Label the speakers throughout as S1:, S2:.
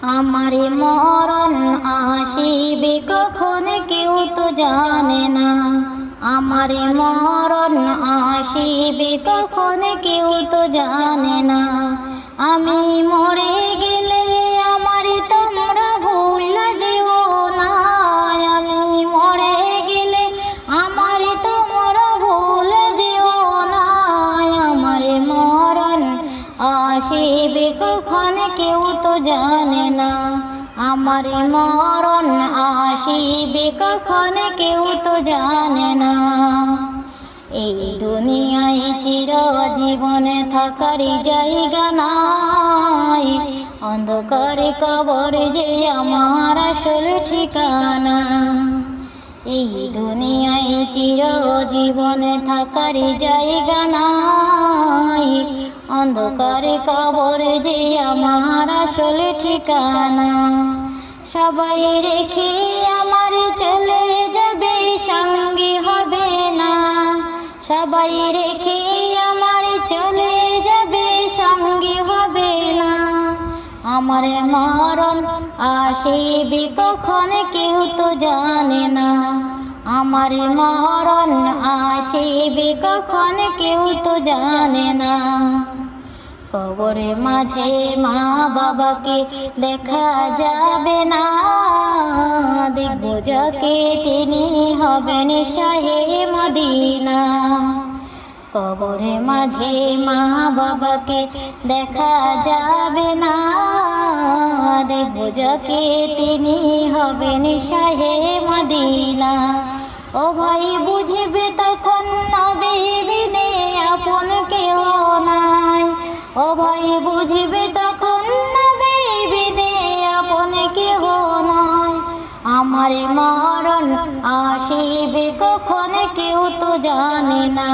S1: আমারে মরণ আসিবে কখন কেউ তো জানে না। আমারে মরণ আসিবে কখন কেউ তো জানে না। আমি মরে গেলে আমারে তোমরা ভুইলা যেও না। আমি মরে গেলে আমারে তোমরা ভুলে যেও না। আমারে মরণ আসিবে কখন কেউ তো জানে না। আমারে মরণ আসিবে কখন কেউ তো জানে না। এই দুনিয়ায় চিরজীবনে থাকার জায়গা নাই। অন্ধকারে কবর যে আমার আসল ঠিকানা। এই দুনিয়ায় চিরজীবনে থাকার জায়গা নাই। অন্ধকারে কবর যে আমার আসল ঠিকানা। সবাই রেখে আমার চলে যাবে, সঙ্গী হবে না। সবাই রেখে আমার চলে যাবে, সঙ্গী হবে না। আমার মরণ আসিবে কখন কেউ তো জানে না। আমার মরণ আসিবে কখন কেউ তো জানে না। কবরের মাঝে মা বাবাকে দেখা যাবে না। দেখব যাকে তিনি হবেন শাহে মদিনা। কবরের মাঝে মা বাবাকে দেখা যাবে না। দেখব যাকে তিনি হবেন শাহে মদিনা। ও ভাই বুঝবে তখন নবী বিনে আপন কেউ নাই। ও ভাই বুঝবে তখন নবী বিনে আপন কেহ নাই। আমার মরণ আসিবে কখন কেউ তো জানে না।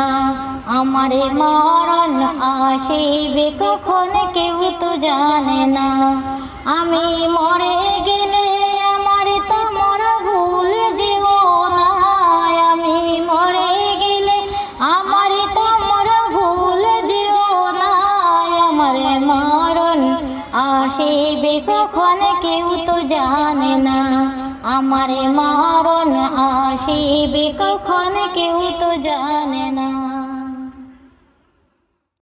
S1: আমার মরণ আসিবে কখন কেউ তো জানে না। আমি মরে গেলে আমার তোমরা ভুল যেও না। আমি মরে গেলে আমার তোমরা ভুল যেও না। আমার মরণ আসিবে কখন কেউ তো জানে না। আমার মরণ আসিবে কখন কেউ তো জানে না।